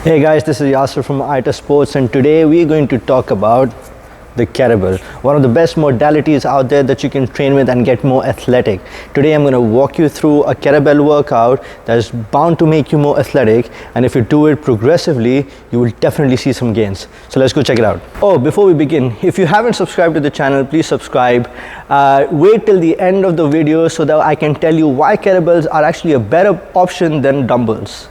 Hey guys, this is Yasser from ITA Sports, and today we're going to talk about the kettlebell, one of the best modalities out there that you can train with and get more athletic. Today I'm going to walk you through a kettlebell workout that is bound to make you more athletic, and if you do it progressively, you will definitely see some gains. So let's go check it out. Oh, before we begin, if you haven't subscribed to the channel, please subscribe. Wait till the end of the video so that I can tell you why kettlebells are actually a better option than dumbbells.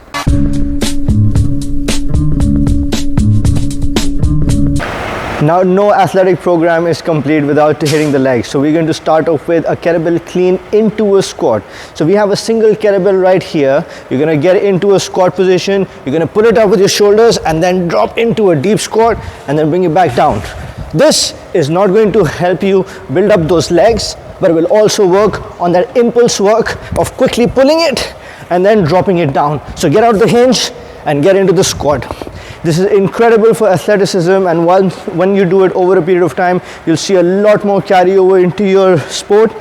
Now, no athletic program is complete without hitting the legs. So we're going to start off with a kettlebell clean into a squat. So we have a single kettlebell right here. You're going to get into a squat position. You're going to pull it up with your shoulders and then drop into a deep squat and then bring it back down. This is not going to help you build up those legs, but it will also work on that impulse work of quickly pulling it and then dropping it down. So get out the hinge and get into the squat. This is incredible for athleticism, and when you do it over a period of time, you'll see a lot more carryover into your sport,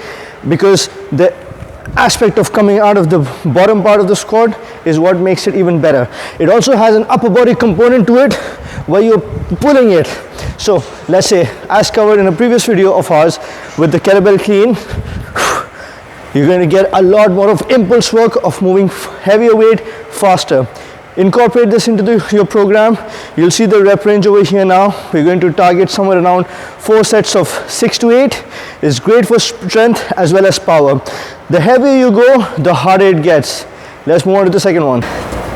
because the aspect of coming out of the bottom part of the squat is what makes it even better. It also has an upper body component to it where you're pulling it. So let's say, as covered in a previous video of ours with the kettlebell clean, you're going to get a lot more of impulse work of moving heavier weight faster. Incorporate this into your program. You'll see the rep range over here now. We're going to target somewhere around 4 sets of 6 to 8. It's great for strength as well as power. The heavier you go, the harder it gets. Let's move on to the second one.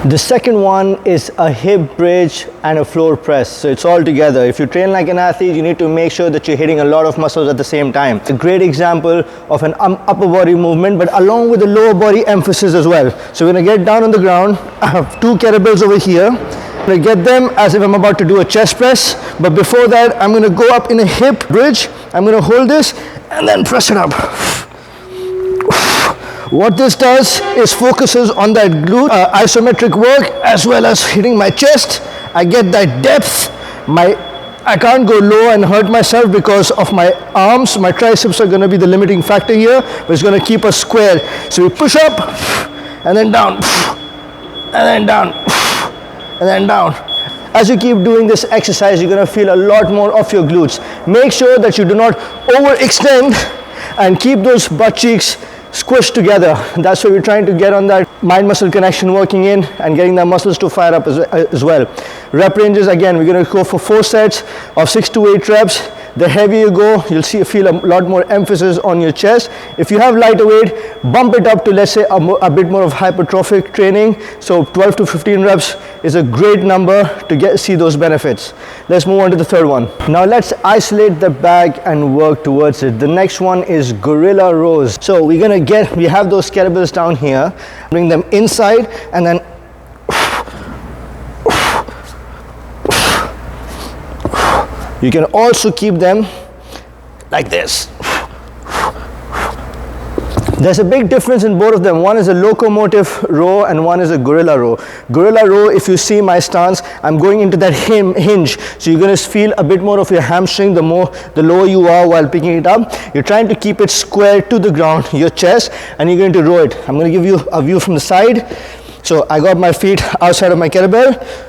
The second one is a hip bridge and a floor press. So it's all together. If you train like an athlete, you need to make sure that you're hitting a lot of muscles at the same time. It's a great example of an upper body movement, but along with the lower body emphasis as well. So we're going to get down on the ground. I have 2 kettlebells over here. I'm going to get them as if I'm about to do a chest press. But before that, I'm going to go up in a hip bridge. I'm going to hold this and then press it up. What this does is focuses on that glute isometric work as well as hitting my chest. I get that depth. I can't go low and hurt myself because of my arms. My triceps are going to be the limiting factor here, but it's going to keep us square. So we push up and then down, and then down, and then down. As you keep doing this exercise, you're going to feel a lot more of your glutes. Make sure that you do not overextend and keep those butt cheeks squished together. That's what we're trying to get on that mind-muscle connection working in and getting the muscles to fire up as well. Rep ranges, again, we're going to go for 4 sets of 6 to 8 reps. The heavier you go, you'll feel a lot more emphasis on your chest. If you have lighter weight, bump it up to, let's say, a bit more of hypertrophic training. So 12 to 15 reps is a great number to see those benefits. Let's move on to the third one. Now let's isolate the bag and work towards it. The next one is gorilla rows. So we have those kettlebells down here, bring them inside and then you can also keep them like this. There's a big difference in both of them. One is a locomotive row and one is a gorilla row. Gorilla row, if you see my stance, I'm going into that hinge. So you're going to feel a bit more of your hamstring the lower you are while picking it up. You're trying to keep it square to the ground, your chest, and you're going to row it. I'm going to give you a view from the side. So I got my feet outside of my kettlebell.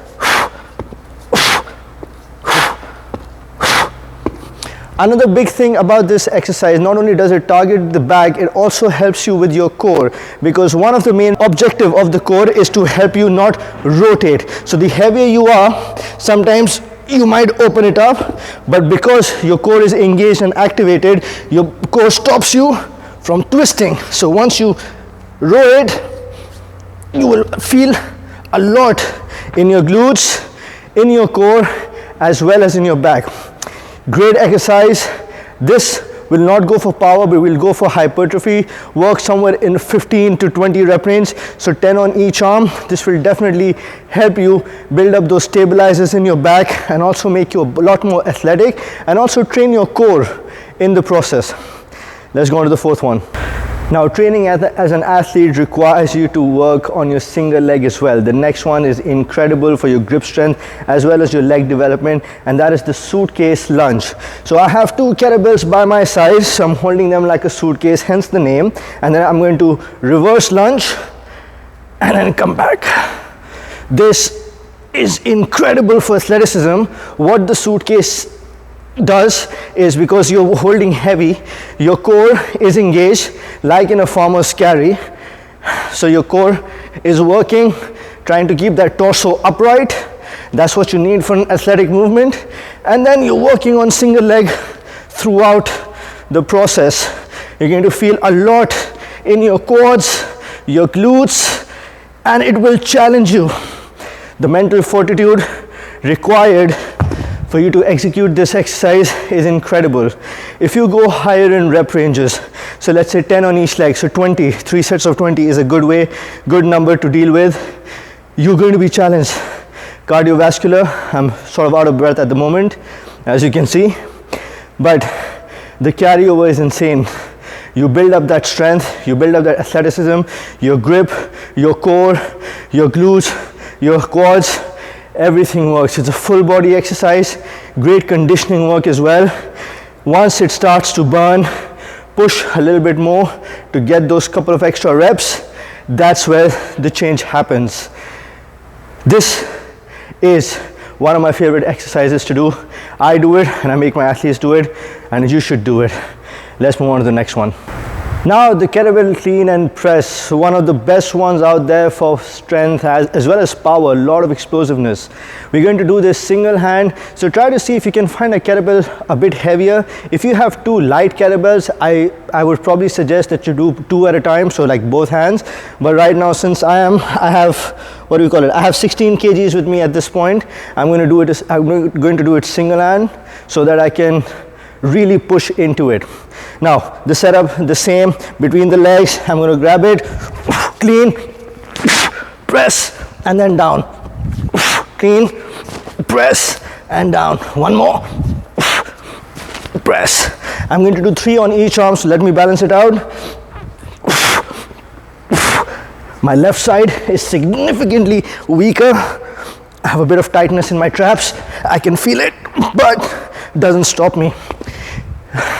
Another big thing about this exercise, not only does it target the back, it also helps you with your core, because one of the main objective of the core is to help you not rotate. So the heavier you are, sometimes you might open it up, but because your core is engaged and activated, your core stops you from twisting. So once you row it, you will feel a lot in your glutes, in your core, as well as in your back. Great exercise. This will not go for power, but will go for hypertrophy. Work somewhere in 15 to 20 rep range. So 10 on each arm. This will definitely help you build up those stabilizers in your back and also make you a lot more athletic and also train your core in the process. Let's go on to the fourth one. Now, training as an athlete requires you to work on your single leg as well. The next one is incredible for your grip strength as well as your leg development, and that is the suitcase lunge. So I have 2 kettlebells by my side, so I'm holding them like a suitcase, hence the name. And then I'm going to reverse lunge and then come back. This is incredible for athleticism. What the suitcase does is, because you're holding heavy, your core is engaged like in a farmer's carry. So your core is working, trying to keep that torso upright. That's what you need for an athletic movement. And then you're working on single leg throughout the process. You're going to feel a lot in your quads, your glutes, and it will challenge you. The mental fortitude required for you to execute this exercise is incredible. If you go higher in rep ranges, so let's say 10 on each leg, so 20, 3 sets of 20 is a good number to deal with. You're going to be challenged. Cardiovascular, I'm sort of out of breath at the moment, as you can see, but the carryover is insane. You build up that strength, you build up that athleticism, your grip, your core, your glutes, your quads, everything works. It's a full body exercise, great conditioning work as well. Once it starts to burn, push a little bit more to get those couple of extra reps. That's where the change happens. This is one of my favorite exercises to do. I do it and I make my athletes do it, and you should do it. Let's move on to the next one. Now the kettlebell clean and press, one of the best ones out there for strength as well as power, a lot of explosiveness. We're going to do this single hand, so try to see if you can find a kettlebell a bit heavier. If you have 2 light kettlebells, I would probably suggest that you do 2 at a time, so like both hands. But right now, since I have, what do you call it? I have 16 kgs with me at this point. I'm going to do it single hand so that I can really push into it. Now the setup the same between the legs. I'm going to grab it, clean, press, and then down, clean, press, and down. One more, press. I'm going to do 3 on each arm, so let me balance it out. My left side is significantly weaker. I have a bit of tightness in my traps. I can feel it, but doesn't stop me.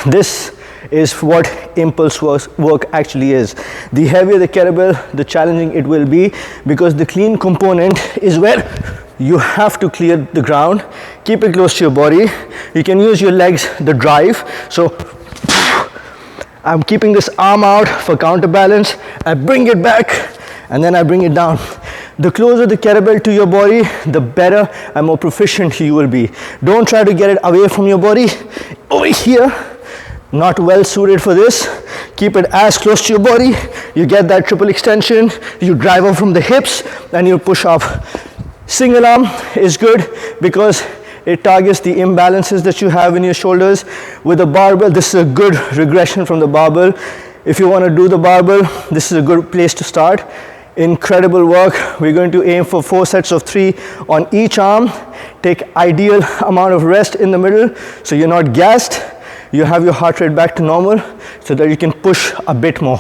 This is what impulse work actually is. The heavier the kettlebell, the challenging it will be, because the clean component is where you have to clear the ground, keep it close to your body. You can use your legs, the drive. So I'm keeping this arm out for counterbalance. I bring it back and then I bring it down. The closer the kettlebell to your body, the better and more proficient you will be. Don't try to get it away from your body. Over here, not well suited for this. Keep it as close to your body. You get that triple extension. You drive up from the hips and you push up. Single arm is good because it targets the imbalances that you have in your shoulders. With a barbell, this is a good regression from the barbell. If you want to do the barbell, this is a good place to start. Incredible work. We're going to aim for 4 sets of 3 on each arm. Take ideal amount of rest in the middle so you're not gassed. You have your heart rate back to normal so that you can push a bit more.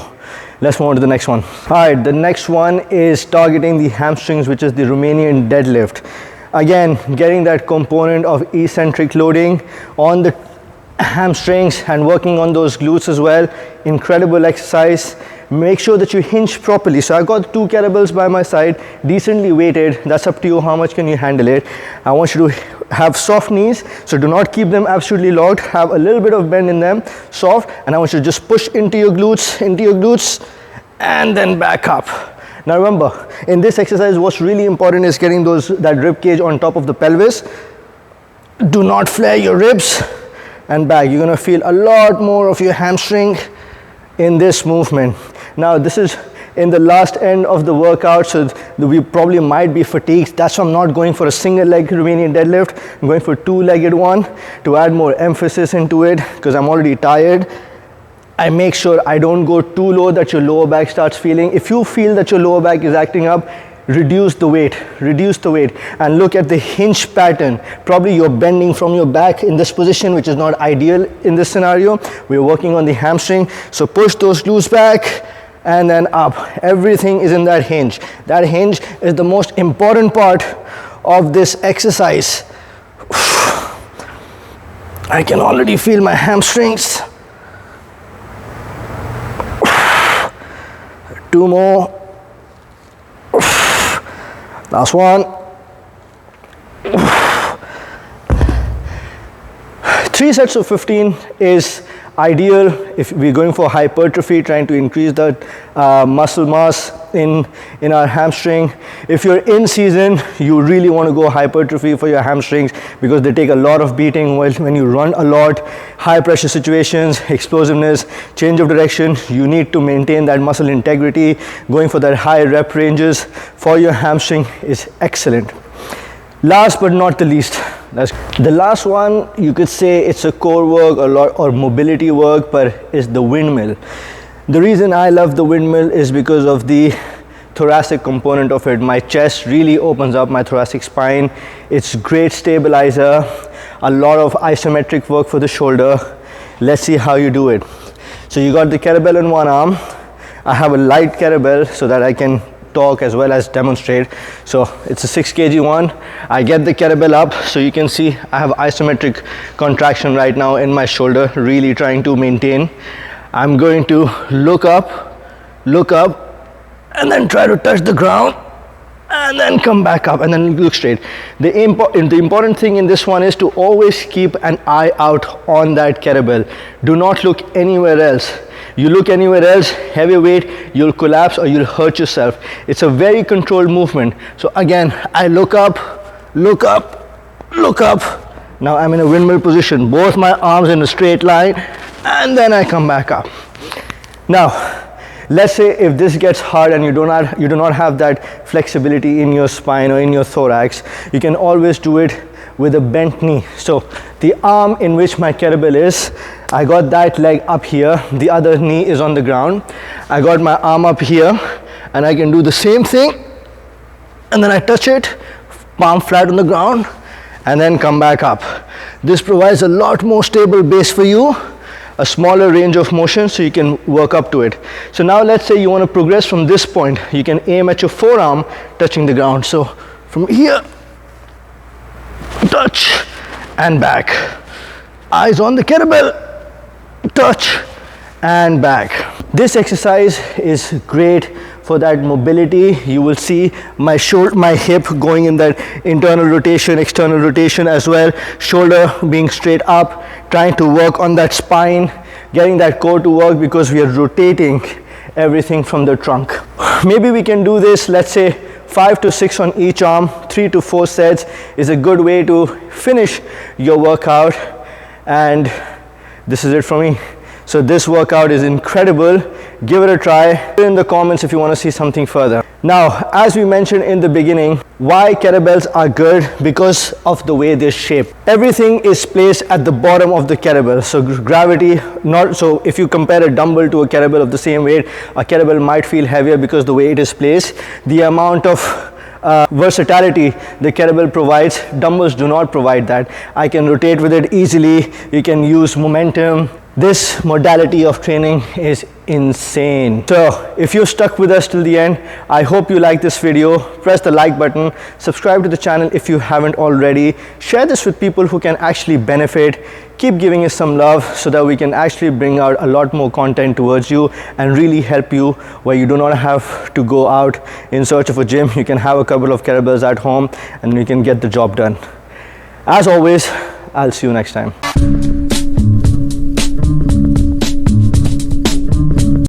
Let's move on to the next one. All right, the next one is targeting the hamstrings, which is the Romanian deadlift. Again, getting that component of eccentric loading on the hamstrings and working on those glutes as well. Incredible exercise. Make sure that you hinge properly. So I've got 2 kettlebells by my side, decently weighted. That's up to you, how much can you handle it. I want you to have soft knees, so do not keep them absolutely locked. Have a little bit of bend in them, soft, and I want you to just push into your glutes, and then back up. Now remember, in this exercise, what's really important is getting that rib cage on top of the pelvis. Do not flare your ribs and back. You're gonna feel a lot more of your hamstring in this movement. Now this is in the last end of the workout, so we probably might be fatigued. That's why I'm not going for a single leg Romanian deadlift. I'm going for a 2-legged one to add more emphasis into it because I'm already tired. I make sure I don't go too low that your lower back starts feeling. If you feel that your lower back is acting up, reduce the weight, and look at the hinge pattern. Probably you're bending from your back in this position, which is not ideal in this scenario. We're working on the hamstring, so push those glutes back and then up. Everything is in that hinge. That hinge is the most important part of this exercise. I can already feel my hamstrings. 2 more. Last one. 3 sets of 15 is ideal if we're going for hypertrophy, trying to increase the muscle mass in our hamstring. If you're in season, you really want to go hypertrophy for your hamstrings because they take a lot of beating when you run a lot, high pressure situations, explosiveness, change of direction. You need to maintain that muscle integrity. Going for that high rep ranges for your hamstring is excellent. Last but not the least, the last one, you could say it's a core work or mobility work, but it's the windmill. The reason I love the windmill is because of the thoracic component of it. My chest really opens up my thoracic spine. It's great stabilizer, a lot of isometric work for the shoulder. Let's see how you do it. So you got the kettlebell in one arm. I have a light kettlebell so that I can talk as well as demonstrate. So it's a 6 kg one. I get the kettlebell up, so you can see I have isometric contraction right now in my shoulder, really trying to maintain. I'm going to look up, and then try to touch the ground, and then come back up, and then look straight. The important thing in this one is to always keep an eye out on that kettlebell. Do not look anywhere else. You look anywhere else, heavy weight, you'll collapse or you'll hurt yourself. It's a very controlled movement. So again, I look up. Now I'm in a windmill position, both my arms in a straight line, and then I come back up. Now, let's say if this gets hard and you do not have that flexibility in your spine or in your thorax, you can always do it with a bent knee. So the arm in which my kettlebell is, I got that leg up here, the other knee is on the ground. I got my arm up here, and I can do the same thing, and then I touch it, palm flat on the ground, and then come back up. This provides a lot more stable base for you, a smaller range of motion, so you can work up to it. So now let's say you want to progress from this point. You can aim at your forearm touching the ground. So from here, touch and back. Eyes on the kettlebell, touch and back. This exercise is great for that mobility. You will see my hip going in that internal rotation, external rotation as well. Shoulder being straight up, trying to work on that spine, getting that core to work because we are rotating everything from the trunk. Maybe we can do this, let's say 5 to 6 on each arm, 3 to 4 sets is a good way to finish your workout. And this is it for me. So this workout is incredible. Give it a try. Put in the comments if you want to see something further. Now, as we mentioned in the beginning, why kettlebells are good? Because of the way they're shaped. Everything is placed at the bottom of the kettlebell. So gravity, so if you compare a dumbbell to a kettlebell of the same weight, a kettlebell might feel heavier because the way it is placed. The amount of versatility the kettlebell provides, dumbbells do not provide that. I can rotate with it easily. You can use momentum. This modality of training is insane. So if you stuck with us till the end, I hope you like this video. Press the like button, subscribe to the channel if you haven't already, share this with people who can actually benefit. Keep giving us some love so that we can actually bring out a lot more content towards you and really help you where you do not have to go out in search of a gym. You can have a couple of kettlebells at home and you can get the job done. As always, I'll see you next time.